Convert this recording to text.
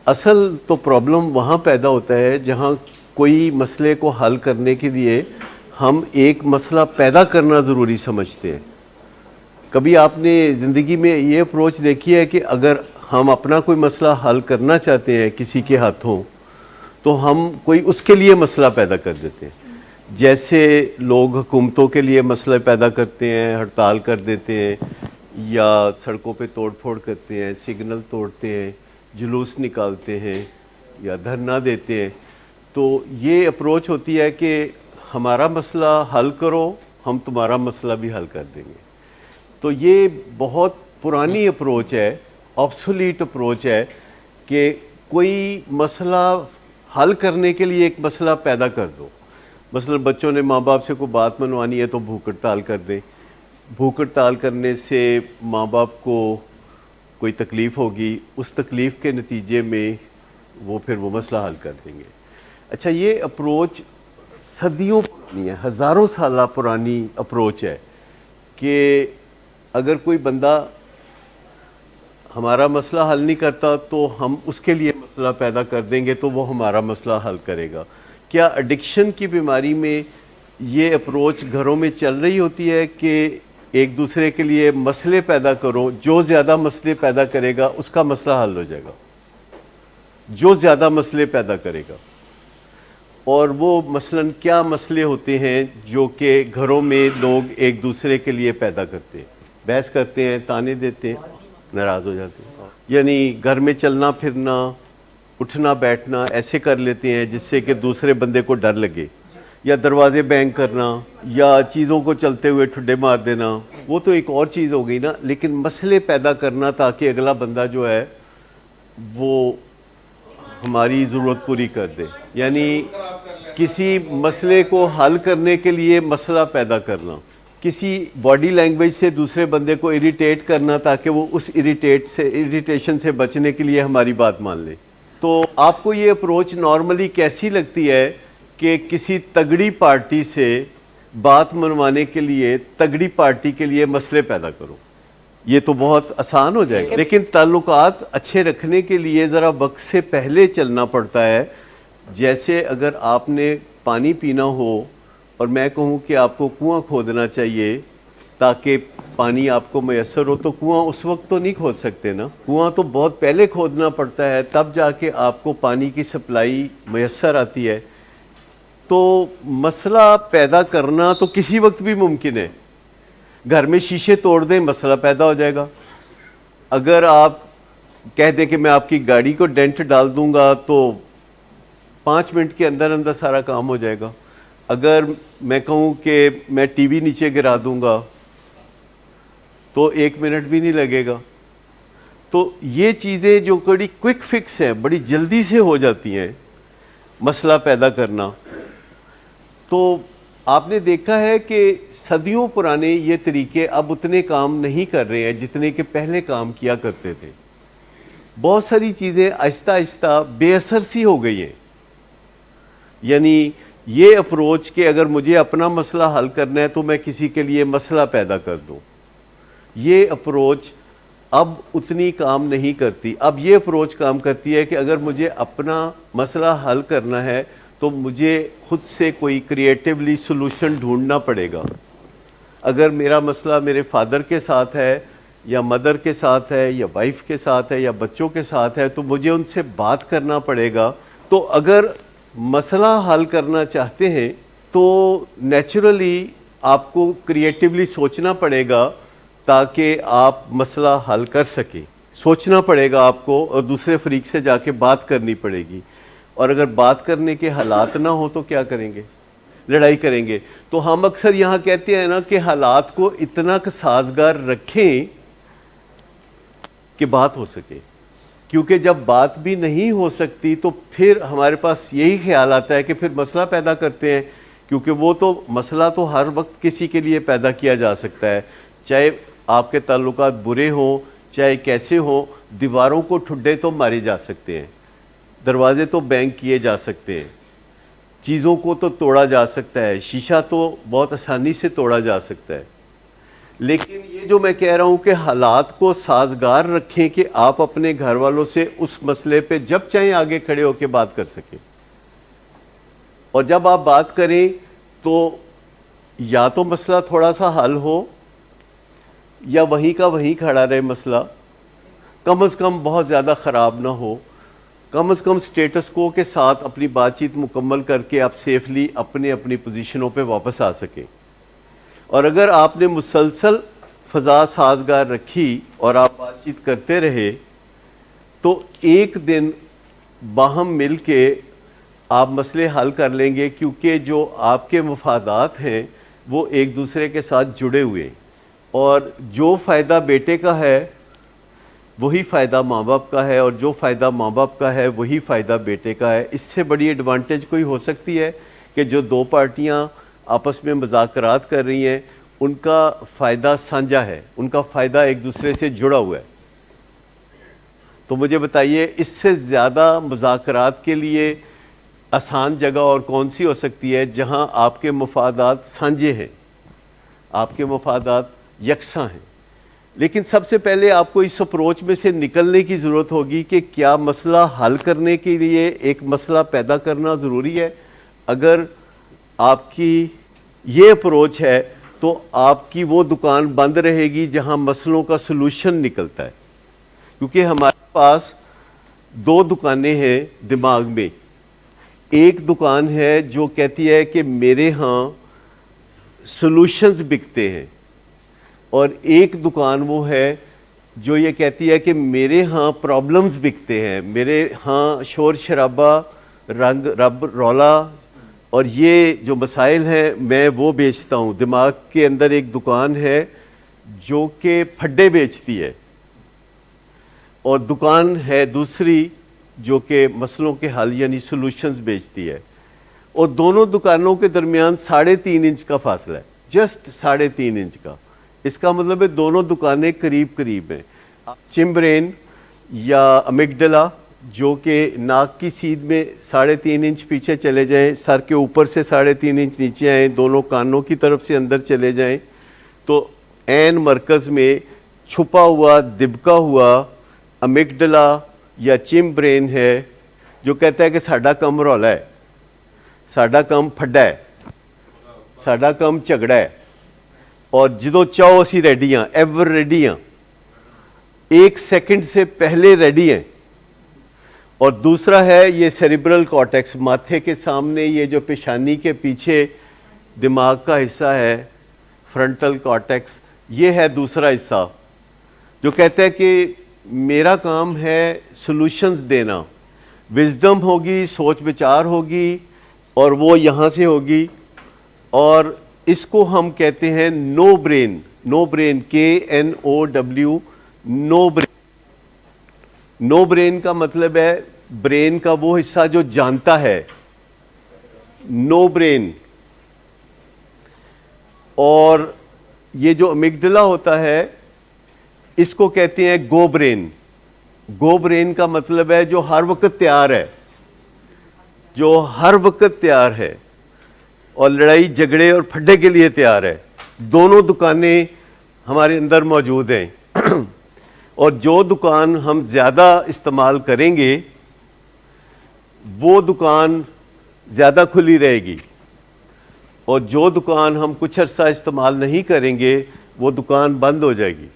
असल तो प्रॉब्लम वहाँ पैदा होता है जहाँ कोई मसले को हल करने के लिए हम एक मसला पैदा करना ज़रूरी समझते हैं। कभी आपने ज़िंदगी में ये अप्रोच देखी है कि अगर हम अपना कोई मसला हल करना चाहते हैं किसी के हाथों, तो हम कोई उसके लिए मसला पैदा कर देते हैं। जैसे लोग हुकूमतों के लिए मसले पैदा करते हैं, हड़ताल कर देते हैं या सड़कों पे तोड़ फोड़ करते हैं, सिग्नल तोड़ते हैं, जुलूस निकालते हैं या धरना देते हैं। तो ये अप्रोच होती है कि हमारा मसला हल करो, हम तुम्हारा मसला भी हल कर देंगे। तो ये बहुत पुरानी अप्रोच है, ऑब्सोलीट अप्रोच है कि कोई मसला हल करने के लिए एक मसला पैदा कर दो। मसलन बच्चों ने माँ बाप से कोई बात मनवानी है तो भूख हड़ताल कर दें। भूख हड़ताल करने से माँ बाप को कोई तकलीफ़ होगी, उस तकलीफ़ के नतीजे में वो फिर वो मसला हल कर देंगे। अच्छा, ये अप्रोच सदियों पुरानी है, हज़ारों साल पुरानी अप्रोच है कि अगर कोई बंदा हमारा मसला हल नहीं करता तो हम उसके लिए मसला पैदा कर देंगे तो वो हमारा मसला हल करेगा। क्या एडिक्शन की बीमारी में ये अप्रोच घरों में चल रही होती है कि एक दूसरे के लिए मसले पैदा करो, जो ज़्यादा मसले पैदा करेगा उसका मसला हल हो जाएगा, जो ज़्यादा मसले पैदा करेगा। और वो मसलन क्या मसले होते हैं जो कि घरों में लोग एक दूसरे के लिए पैदा करते हैं? बहस करते हैं, ताने देते हैं, नाराज़ हो जाते हैं। यानी घर में चलना फिरना, उठना बैठना ऐसे कर लेते हैं जिससे कि दूसरे बंदे को डर लगे, या दरवाजे बैंग करना, या चीज़ों को चलते हुए ठुड्डे मार देना, वो तो एक और चीज़ हो गई ना। लेकिन मसले पैदा करना ताकि अगला बंदा जो है वो हमारी ज़रूरत पूरी कर दे, यानी किसी मसले को हल करने के लिए मसला पैदा करना, किसी बॉडी लैंग्वेज से दूसरे बंदे को इरिटेट करना ताकि वो उस इरिटेशन से बचने के लिए हमारी बात मान ले। तो आपको ये अप्रोच नॉर्मली कैसी लगती है कि किसी तगड़ी पार्टी से बात मनवाने के लिए तगड़ी पार्टी के लिए मसले पैदा करो? ये तो बहुत आसान हो जाएगा, लेकिन ताल्लुकात अच्छे रखने के लिए ज़रा वक्त से पहले चलना पड़ता है। जैसे अगर आपने पानी पीना हो और मैं कहूँ कि आपको कुआं खोदना चाहिए ताकि पानी आपको मैसर हो, तो कुआं उस वक्त तो नहीं खोद सकते ना। कुआं तो बहुत पहले खोदना पड़ता है, तब जाके आपको पानी की सप्लाई मैसर आती है। तो मसला पैदा करना तो किसी वक्त भी मुमकिन है। घर में शीशे तोड़ दें, मसला पैदा हो जाएगा। अगर आप कह दें कि मैं आपकी गाड़ी को डेंट डाल दूंगा तो 5 मिनट के अंदर अंदर सारा काम हो जाएगा। अगर मैं कहूँ कि मैं टीवी नीचे गिरा दूंगा तो 1 मिनट भी नहीं लगेगा। तो ये चीज़ें जो बड़ी क्विक फिक्स हैं, बड़ी जल्दी से हो जाती हैं मसला पैदा करना। तो आपने देखा है कि सदियों पुराने ये तरीके अब उतने काम नहीं कर रहे हैं जितने के पहले काम किया करते थे। बहुत सारी चीज़ें आहिस्ता आहिस्ता बेअसर सी हो गई हैं। यानी ये अप्रोच कि अगर मुझे अपना मसला हल करना है तो मैं किसी के लिए मसला पैदा कर दूं, ये अप्रोच अब उतनी काम नहीं करती। अब ये अप्रोच काम करती है कि अगर मुझे अपना मसला हल करना है तो मुझे खुद से कोई क्रिएटिवली सॉल्यूशन ढूंढना पड़ेगा। अगर मेरा मसला मेरे फादर के साथ है या मदर के साथ है या वाइफ के साथ है या बच्चों के साथ है तो मुझे उनसे बात करना पड़ेगा। तो अगर मसला हल करना चाहते हैं तो नेचुरली आपको क्रिएटिवली सोचना पड़ेगा ताकि आप मसला हल कर सकें। सोचना पड़ेगा आपको और दूसरे फरीक से जाके बात करनी पड़ेगी। और अगर बात करने के हालात ना हो तो क्या करेंगे? लड़ाई करेंगे। तो हम अक्सर यहाँ कहते हैं ना कि हालात को इतना साजगार रखें कि बात हो सके, क्योंकि जब बात भी नहीं हो सकती तो फिर हमारे पास यही ख्याल आता है कि फिर मसला पैदा करते हैं, क्योंकि वो तो मसला तो हर वक्त किसी के लिए पैदा किया जा सकता है, चाहे आपके ताल्लुकात बुरे हों चाहे कैसे हों। दीवारों को ठुड्डे तो मारे जा सकते हैं, दरवाजे तो बैंग किए जा सकते हैं, चीज़ों को तो तोड़ा जा सकता है, शीशा तो बहुत आसानी से तोड़ा जा सकता है, लेकिन ये जो मैं कह रहा हूँ कि हालात को साजगार रखें कि आप अपने घर वालों से उस मसले पे जब चाहें आगे खड़े होकर बात कर सकें। और जब आप बात करें तो या तो मसला थोड़ा सा हल हो या वहीं का वहीं खड़ा रहे मसला, कम से कम बहुत ज़्यादा ख़राब ना हो, कम से कम स्टेटस को के साथ अपनी बातचीत मुकम्मल करके आप सेफली अपने अपनी पोजीशनों पे वापस आ सकें। और अगर आपने मुसलसल फ़ज़ा साजगार रखी और आप बातचीत करते रहे तो एक दिन बाहम मिल के आप मसले हल कर लेंगे, क्योंकि जो आपके मफादात हैं वो एक दूसरे के साथ जुड़े हुए हैं और जो फ़ायदा बेटे का है वही फ़ायदा माँ बाप का है और जो फ़ायदा माँ बाप का है वही फ़ायदा बेटे का है। इससे बड़ी एडवांटेज कोई हो सकती है कि जो दो पार्टियाँ आपस में मुज़ाकरात कर रही हैं उनका फ़ायदा साझा है, उनका फ़ायदा एक दूसरे से जुड़ा हुआ है। तो मुझे बताइए इससे ज़्यादा मुज़ाकरात के लिए आसान जगह और कौन सी हो सकती है जहां आपके मफादात साझे हैं, आपके मफादात यकसां हैं। लेकिन सबसे पहले आपको इस अप्रोच में से निकलने की ज़रूरत होगी कि क्या मसला हल करने के लिए एक मसला पैदा करना ज़रूरी है। अगर आपकी ये अप्रोच है तो आपकी वो दुकान बंद रहेगी जहां मसलों का सलूशन निकलता है, क्योंकि हमारे पास दो दुकानें हैं दिमाग में। एक दुकान है जो कहती है कि मेरे यहाँ सॉल्यूशंस बिकते हैं और एक दुकान वो है जो ये कहती है कि मेरे यहाँ प्रॉब्लम्स बिकते हैं, मेरे यहाँ शोर शराबा रंग रब रौला और ये जो मसाइल हैं मैं वो बेचता हूँ। दिमाग के अंदर एक दुकान है जो कि फड्डे बेचती है और दुकान है दूसरी जो कि मसलों के हल यानी सॉल्यूशंस बेचती है। और दोनों दुकानों के दरमियान 3.5 इंच का फासला है, जस्ट 3.5 इंच का। इसका मतलब है दोनों दुकानें करीब करीब हैं। चिम्ब्रेन या अमिगडला जो कि नाक की सीध में 3.5 इंच पीछे चले जाएं, सर के ऊपर से 3.5 इंच नीचे आएँ, दोनों कानों की तरफ से अंदर चले जाएं, तो ऐन मरकज़ में छुपा हुआ दिबका हुआ अमिगडला या चिम्ब्रेन है जो कहता है कि साडा कम रौला है, साडा कम फड्डा है, साडा कम झगड़ा है और जो चाहो असी रेडी हाँ, एवर रेडी हाँ, 1 सेकंड से पहले रेडी हैं। और दूसरा है ये सेरिब्रल कॉर्टेक्स, माथे के सामने ये जो पेशानी के पीछे दिमाग का हिस्सा है फ्रंटल कॉर्टेक्स, ये है दूसरा हिस्सा जो कहता है कि मेरा काम है सॉल्यूशंस देना। विजडम होगी, सोच विचार होगी और वो यहाँ से होगी और इसको हम कहते हैं no brain. No brain KNOW, no brain. No brain का मतलब है ब्रेन का वो हिस्सा जो जानता है, नो ब्रेन। और ये जो अमिगडला होता है इसको कहते हैं गो ब्रेन। गो ब्रेन का मतलब है जो हर वक्त तैयार है, जो हर वक्त तैयार है और लड़ाई झगड़े और फड्डे के लिए तैयार है। दोनों दुकानें हमारे अंदर मौजूद हैं और जो दुकान हम ज़्यादा इस्तेमाल करेंगे वो दुकान ज़्यादा खुली रहेगी और जो दुकान हम कुछ अर्सा इस्तेमाल नहीं करेंगे वो दुकान बंद हो जाएगी।